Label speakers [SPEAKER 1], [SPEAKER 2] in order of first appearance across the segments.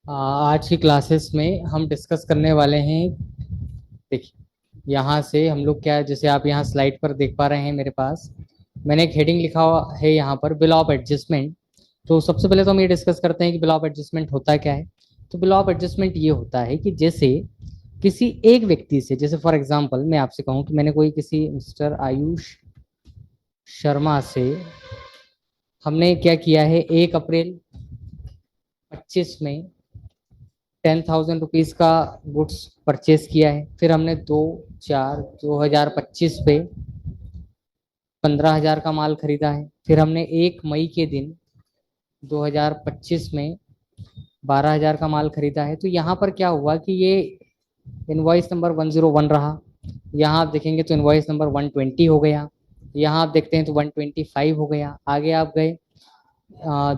[SPEAKER 1] आज की क्लासेस में हम डिस्कस करने वाले हैं। देखिए, यहाँ से हम लोग क्या, जैसे आप यहाँ स्लाइड पर देख पा रहे हैं मेरे पास, मैंने एक हेडिंग लिखा हुआ है यहाँ पर, बिल ऑफ एडजस्टमेंट। तो सबसे पहले तो हम ये डिस्कस करते हैं कि बिल ऑफ एडजस्टमेंट होता क्या है। तो बिल ऑफ एडजस्टमेंट ये होता है कि जैसे किसी एक व्यक्ति से, जैसे फॉर एग्जांपल मैं आपसे कहूँ कि मैंने कोई किसी मिस्टर आयुष शर्मा से हमने क्या किया है, 1 अप्रैल 25 में 10,000 रुपीज का गुड्स परचेज किया है। फिर हमने 2/4/2025 पे 15,000 का माल खरीदा है। फिर हमने 1 मई के दिन 2025 में 12,000 का माल खरीदा है। तो यहाँ पर क्या हुआ कि ये इनवॉइस नंबर 101 रहा। यहाँ आप देखेंगे तो इनवॉइस नंबर 120 हो गया। यहाँ आप देखते हैं तो 125 हो गया। आगे आप गए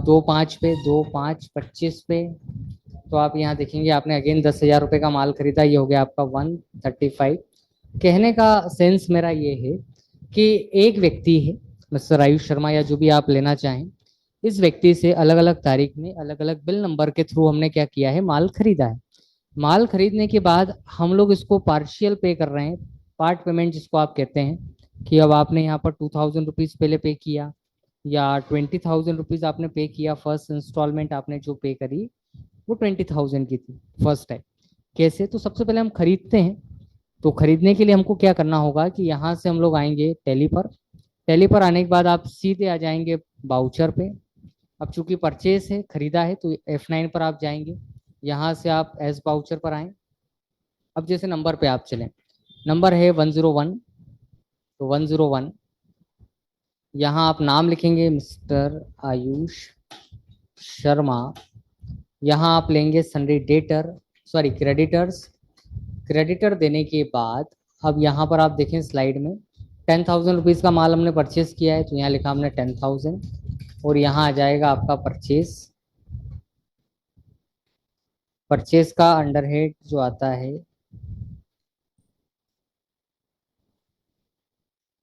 [SPEAKER 1] 2/5 पे तो आप यहाँ देखेंगे आपने अगेन 10,000 रुपये का माल खरीदा, ये हो गया आपका 135। कहने का सेंस मेरा ये है कि एक व्यक्ति है मिस्टर आयुष शर्मा, या जो भी आप लेना चाहें, इस व्यक्ति से अलग अलग तारीख में अलग अलग बिल नंबर के थ्रू हमने क्या किया है, माल खरीदा है। माल खरीदने के बाद हम लोग इसको पार्शियल पे कर रहे हैं, पार्ट पेमेंट जिसको आप कहते हैं, कि अब आपने यहाँ पर 2,000 रुपीज पहले पे किया, या 20,000 रुपीज आपने पे किया। फर्स्ट इंस्टॉलमेंट आपने जो पे करी वो 20,000 की थी फर्स्ट टाइम। कैसे? तो सबसे पहले हम खरीदते हैं। तो खरीदने के लिए हमको क्या करना होगा कि यहाँ से हम लोग आएंगे टैली पर। टैली पर आने के बाद आप सीधे आ जाएंगे बाउचर पे। अब चूंकि परचेस है, खरीदा है, तो F9 पर आप जाएंगे। यहाँ से आप एस बाउचर पर आए। अब जैसे नंबर पे आप चलें, नंबर है 101। तो 101 यहाँ आप नाम लिखेंगे मिस्टर आयुष शर्मा। यहाँ आप लेंगे सन्डी डेटर, सॉरी क्रेडिटर्स। क्रेडिटर देने के बाद अब यहाँ पर आप देखें स्लाइड में 10,000 रुपीज़ का माल हमने परचेस किया है, तो यहाँ लिखा हमने 10,000। और यहाँ आ जाएगा आपका परचेस। परचेस का अंडरहेड जो आता है,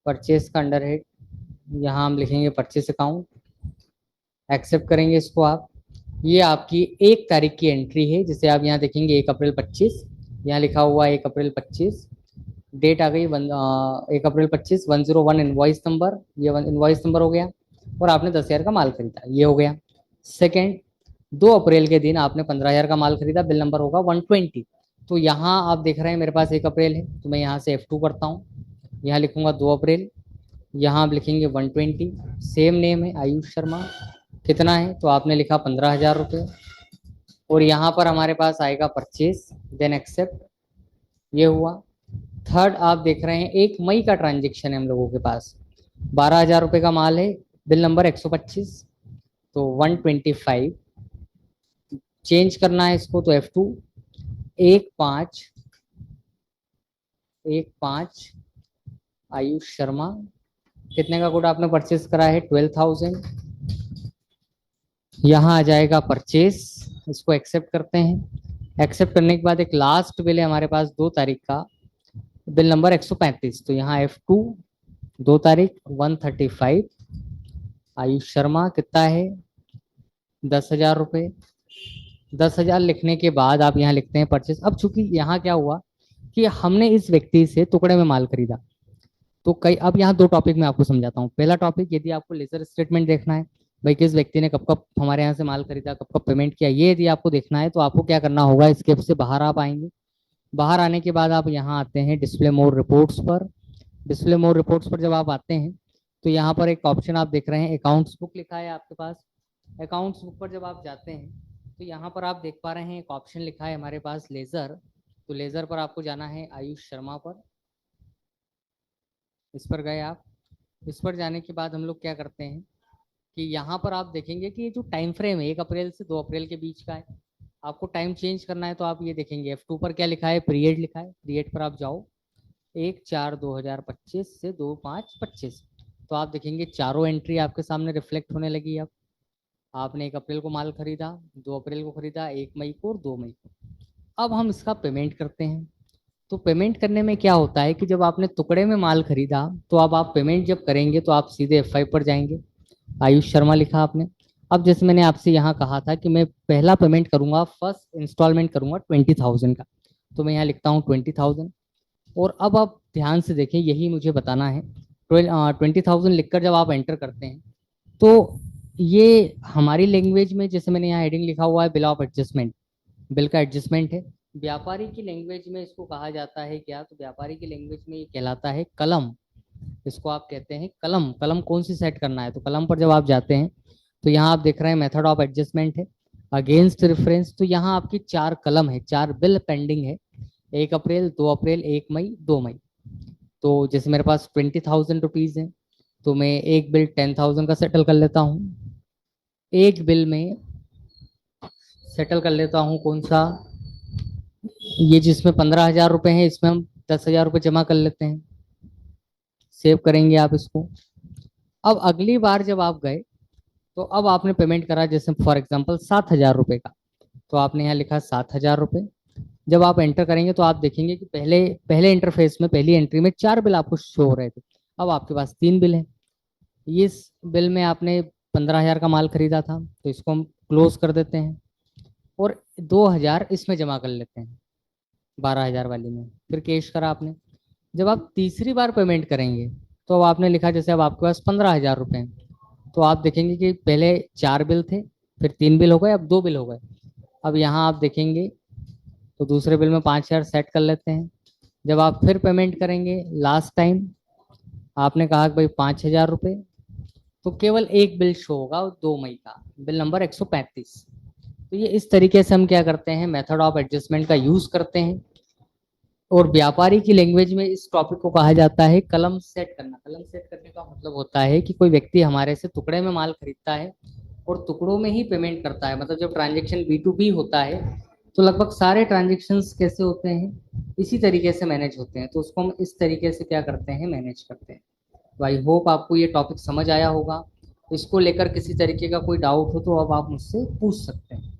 [SPEAKER 1] परचेस का अंडरहेड यहाँ हम लिखेंगे परचेस अकाउंट। एक्सेप्ट करेंगे इसको आप। ये आपकी 1 तारीख की एंट्री है, जिसे आप यहाँ देखेंगे 1 अप्रैल 25। यहाँ लिखा हुआ है 1 अप्रैल 25। डेट आ गई 1 अप्रैल 25, 101 इनवॉइस नंबर, ये इनवॉइस नंबर हो गया। और आपने 10,000 का माल खरीदा, ये हो गया। सेकेंड, 2 अप्रैल के दिन आपने 15,000 का माल खरीदा, बिल नंबर होगा 120। तो यहाँ आप देख रहे हैं मेरे पास 1 अप्रैल है, तो मैं यहाँ से F2 करता हूँ। यहाँ लिखूंगा 2 अप्रैल। यहाँ आप लिखेंगे 120। सेम नेम है आयुष शर्मा। कितना है? तो आपने लिखा 15,000 रुपये। और यहाँ पर हमारे पास आएगा परचेस, देन एक्सेप्ट। ये हुआ। थर्ड, आप देख रहे हैं 1 मई का ट्रांजेक्शन है हम लोगों के पास। 12,000 रुपये का माल है, बिल नंबर 125। तो 125 चेंज करना है इसको, तो F2। 1/5 आयुष शर्मा। कितने का गुड आपने परचेस करा है? 12,000। यहाँ आ जाएगा परचेस, इसको एक्सेप्ट करते हैं। एक्सेप्ट करने के बाद एक लास्ट बिल है हमारे पास 2 तारीख का, बिल नंबर 135। तो यहाँ F2, 2 तारीख 135 आयुष शर्मा। कितना है? 10,000 रुपये। 10,000 लिखने के बाद आप यहाँ लिखते हैं परचेस। अब चूंकि यहाँ क्या हुआ कि हमने इस व्यक्ति से टुकड़े में माल खरीदा, तो कई, अब यहाँ 2 टॉपिक मैं आपको समझाता हूँ। पहला टॉपिक, यदि आपको लेजर स्टेटमेंट देखना है, भाई किस व्यक्ति ने कब कब हमारे यहाँ से माल खरीदा, कब कब पेमेंट किया, ये यदि आपको देखना है तो आपको क्या करना होगा, इसके से बाहर आप आएंगे। बाहर आने के बाद आप यहाँ आते हैं डिस्प्ले मोर रिपोर्ट्स पर। डिस्प्ले मोर रिपोर्ट्स पर जब आप आते हैं तो यहाँ पर एक ऑप्शन आप देख रहे हैं, अकाउंट्स बुक लिखा है आपके पास। अकाउंट्स बुक पर जब आप जाते हैं तो यहाँ पर आप देख पा रहे हैं एक ऑप्शन लिखा है हमारे पास लेजर। तो लेजर पर आपको जाना है आयुष शर्मा पर। इस पर गए आप। इस पर जाने के बाद हम लोग क्या करते हैं कि यहाँ पर आप देखेंगे कि ये जो टाइम फ्रेम है 1 अप्रैल से 2 अप्रैल के बीच का है। आपको टाइम चेंज करना है तो आप ये देखेंगे F2 पर क्या लिखा है, पीरियड लिखा है। पीरियड पर आप जाओ, 1/4/2025 से 2/5/25। तो आप देखेंगे चारों एंट्री आपके सामने रिफ्लेक्ट होने लगी। अब आपने 1 अप्रैल को माल खरीदा, 2 अप्रैल को खरीदा, 1 मई को और 2 मई को। अब हम इसका पेमेंट करते हैं। तो पेमेंट करने में क्या होता है कि जब आपने टुकड़े में माल खरीदा, तो अब आप पेमेंट जब करेंगे तो आप सीधे F5 पर जाएंगे। आयुष शर्मा लिखा आपने। अब जैसे मैंने आपसे यहाँ कहा था कि मैं पहला पेमेंट करूंगा, फर्स्ट इंस्टॉलमेंट करूंगा 20,000 का, तो मैं यहाँ लिखता हूँ 20,000। और अब आप ध्यान से देखें, यही मुझे बताना है। 20,000 लिखकर जब आप एंटर करते हैं तो ये हमारी लैंग्वेज में, जैसे मैंने यहाँ हेडिंग लिखा हुआ है बिल ऑफ एडजस्टमेंट, बिल का एडजस्टमेंट है। व्यापारी की लैंग्वेज में इसको कहा जाता है क्या, तो व्यापारी की लैंग्वेज में ये कहलाता है कलम। इसको आप कहते हैं कलम। कलम कौन सी सेट करना है, तो कलम पर जब आप जाते हैं तो यहाँ आप देख रहे हैं मेथड ऑफ एडजस्टमेंट है, अगेंस्ट रेफरेंस। तो यहाँ आपकी 4 कलम है, 4 बिल पेंडिंग है, 1 अप्रैल, 2 अप्रैल, 1 मई, 2 मई। तो जैसे मेरे पास 20,000 रुपीज है, तो मैं एक बिल 10,000 का सेटल कर लेता हूँ। एक बिल में सेटल कर लेता हूँ कौन सा, ये जिसमें 15,000 रुपये हैं, इसमें हम 10,000 रुपये जमा कर लेते हैं। सेव करेंगे आप इसको। अब अगली बार जब आप गए तो अब आपने पेमेंट करा, जैसे फॉर एग्जांपल 7,000 रुपये का, तो आपने यहाँ लिखा 7,000 रुपये। जब आप एंटर करेंगे तो आप देखेंगे कि पहले पहले इंटरफेस में, पहली एंट्री में 4 बिल आपको शो हो रहे थे, अब आपके पास 3 बिल है। इस बिल में आपने 15,000 का माल खरीदा था, तो इसको हम क्लोज कर देते हैं और 2,000 इसमें जमा कर लेते हैं, 12,000 वाली में, फिर कैश करा आपने। जब आप तीसरी बार पेमेंट करेंगे तो अब आपने लिखा, जैसे अब आपके पास 15,000 रुपये हैं, तो आप देखेंगे कि पहले 4 बिल थे, फिर 3 बिल हो गए, अब 2 बिल हो गए। अब यहाँ आप देखेंगे तो दूसरे बिल में 5,000 सेट कर लेते हैं। जब आप फिर पेमेंट करेंगे, लास्ट टाइम आपने कहा कि भाई 5,000 रुपये, तो केवल एक बिल शो होगा 2 मई का, बिल नंबर 135। तो ये इस तरीके से हम क्या करते हैं, मेथड ऑफ एडजस्टमेंट का यूज करते हैं। और व्यापारी की लैंग्वेज में इस टॉपिक को कहा जाता है कलम सेट करना। कलम सेट करने का मतलब होता है कि कोई व्यक्ति हमारे से टुकड़े में माल खरीदता है और टुकड़ों में ही पेमेंट करता है। मतलब जब ट्रांजेक्शन B2B होता है तो लगभग सारे ट्रांजेक्शन्स कैसे होते हैं, इसी तरीके से मैनेज होते हैं। तो उसको हम इस तरीके से क्या करते हैं, मैनेज करते हैं। तो आई होप आपको ये टॉपिक समझ आया होगा। इसको लेकर किसी तरीके का कोई डाउट हो तो अब आप मुझसे पूछ सकते हैं।